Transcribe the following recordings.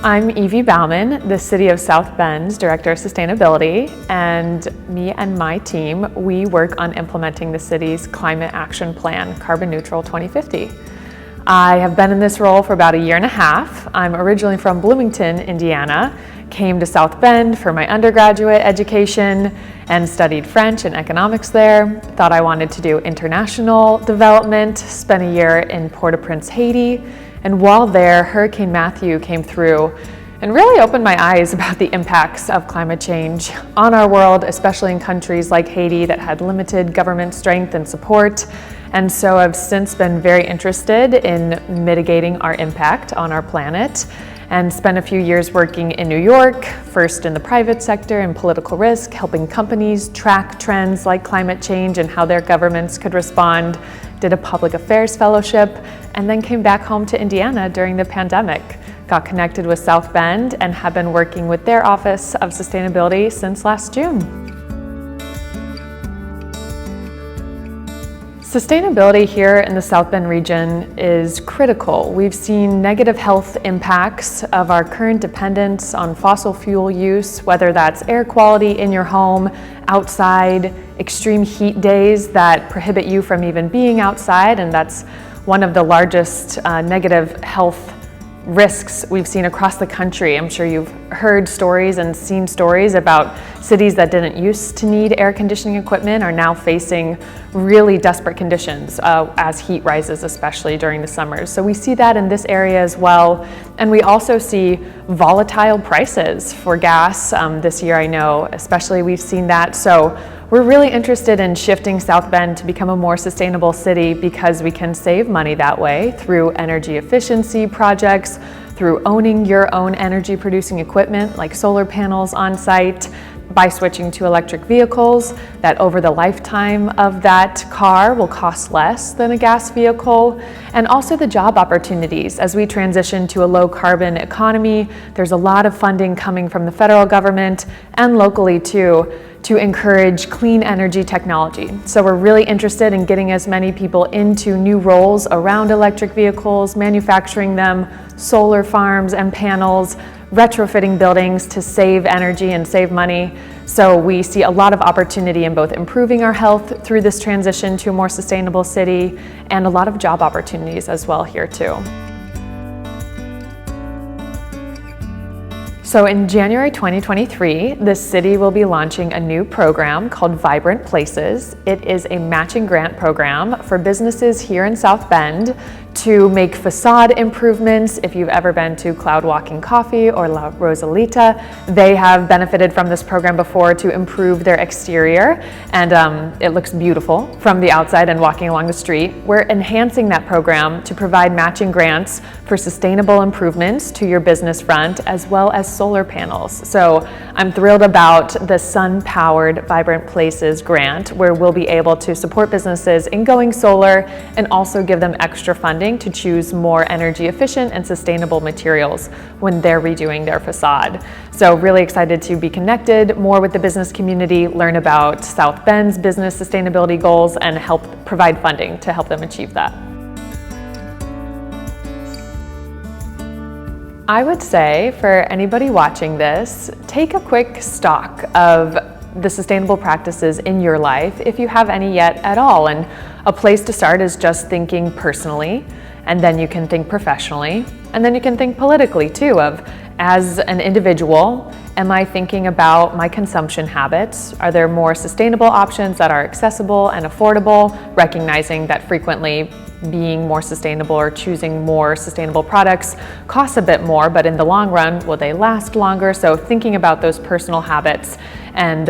I'm Evie Bauman, the City of South Bend's Director of Sustainability, and me and my team, we work on implementing the city's Climate Action Plan, Carbon Neutral 2050. I have been in this role for about a year and a half. I'm originally from Bloomington, Indiana, came to South Bend for my undergraduate education and studied French and economics there. Thought I wanted to do international development, spent a year in Port-au-Prince, Haiti, and while there, Hurricane Matthew came through and really opened my eyes about the impacts of climate change on our world, especially in countries like Haiti that had limited government strength and support. And so I've since been very interested in mitigating our impact on our planet and spent a few years working in New York, first in the private sector in political risk, helping companies track trends like climate change and how their governments could respond, did a public affairs fellowship, and then came back home to Indiana during the pandemic. Got connected with South Bend and have been working with their Office of Sustainability since last June. Sustainability here in the South Bend region is critical. We've seen negative health impacts of our current dependence on fossil fuel use, whether that's air quality in your home, outside, extreme heat days that prohibit you from even being outside, and that's one of the largest negative health risks we've seen across the country. I'm sure you've heard stories and seen stories about cities that didn't used to need air conditioning equipment are now facing really desperate conditions as heat rises, especially during the summers. So we see that in this area as well. And we also see volatile prices for gas this year, I know, especially we've seen that. So we're really interested in shifting South Bend to become a more sustainable city because we can save money that way through energy efficiency projects, through owning your own energy producing equipment like solar panels on site, by switching to electric vehicles that over the lifetime of that car will cost less than a gas vehicle, and also the job opportunities. As we transition to a low carbon economy, there's a lot of funding coming from the federal government and locally too to encourage clean energy technology. So we're really interested in getting as many people into new roles around electric vehicles, manufacturing them, solar farms and panels, retrofitting buildings to save energy and save money. So we see a lot of opportunity in both improving our health through this transition to a more sustainable city and a lot of job opportunities as well here too. So in January 2023, the city will be launching a new program called Vibrant Places. It is a matching grant program for businesses here in South Bend to make facade improvements. If you've ever been to Cloud Walking Coffee or La Rosalita, they have benefited from this program before to improve their exterior, and it looks beautiful from the outside and walking along the street. We're enhancing that program to provide matching grants for sustainable improvements to your business front as well as solar panels. So I'm thrilled about the sun-powered Vibrant Places grant, where we'll be able to support businesses in going solar and also give them extra funding to choose more energy efficient and sustainable materials when they're redoing their facade. So really excited to be connected more with the business community, learn about South Bend's business sustainability goals, and help provide funding to help them achieve that. I would say for anybody watching this, take a quick stock of the sustainable practices in your life, if you have any yet at all. And a place to start is just thinking personally, and then you can think professionally, and then you can think politically too, of as an individual, am I thinking about my consumption habits? Are there more sustainable options that are accessible and affordable, recognizing that frequently being more sustainable or choosing more sustainable products costs a bit more, but in the long run, will they last longer? So thinking about those personal habits and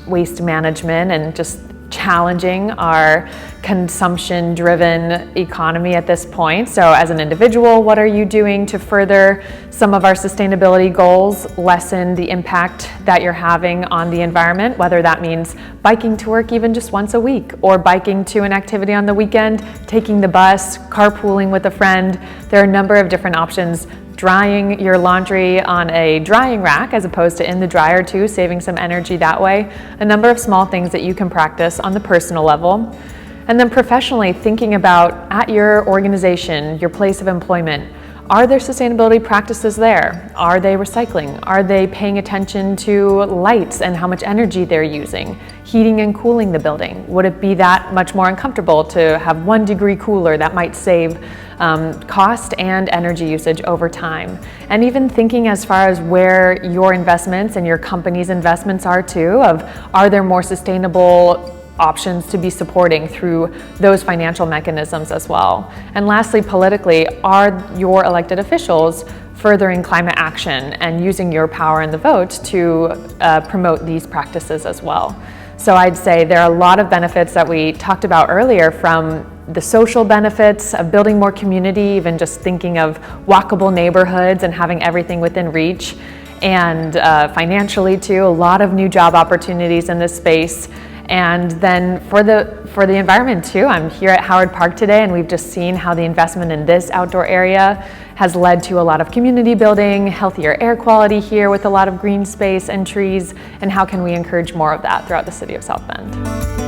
waste management and just challenging our consumption-driven economy at this point. So as an individual, what are you doing to further some of our sustainability goals, lessen the impact that you're having on the environment, whether that means biking to work even just once a week, or biking to an activity on the weekend, taking the bus, carpooling with a friend. There are a number of different options. Drying your laundry on a drying rack as opposed to in the dryer too, saving some energy that way. A number of small things that you can practice on the personal level. And then professionally, thinking about at your organization, your place of employment, Are there sustainability practices there? Are they recycling? Are they paying attention to lights and how much energy they're using? Heating and cooling the building? Would it be that much more uncomfortable to have 1 degree cooler? That might save cost and energy usage over time. And even thinking as far as where your investments and your company's investments are too, of are there more sustainable options to be supporting through those financial mechanisms as well. And lastly, politically, are your elected officials furthering climate action and using your power in the vote to promote these practices as well? So I'd say there are a lot of benefits that we talked about earlier, from the social benefits of building more community, even just thinking of walkable neighborhoods and having everything within reach, and financially too, a lot of new job opportunities in this space. And then for the environment too, I'm here at Howard Park today, and we've just seen how the investment in this outdoor area has led to a lot of community building, healthier air quality here with a lot of green space and trees, and how can we encourage more of that throughout the city of South Bend?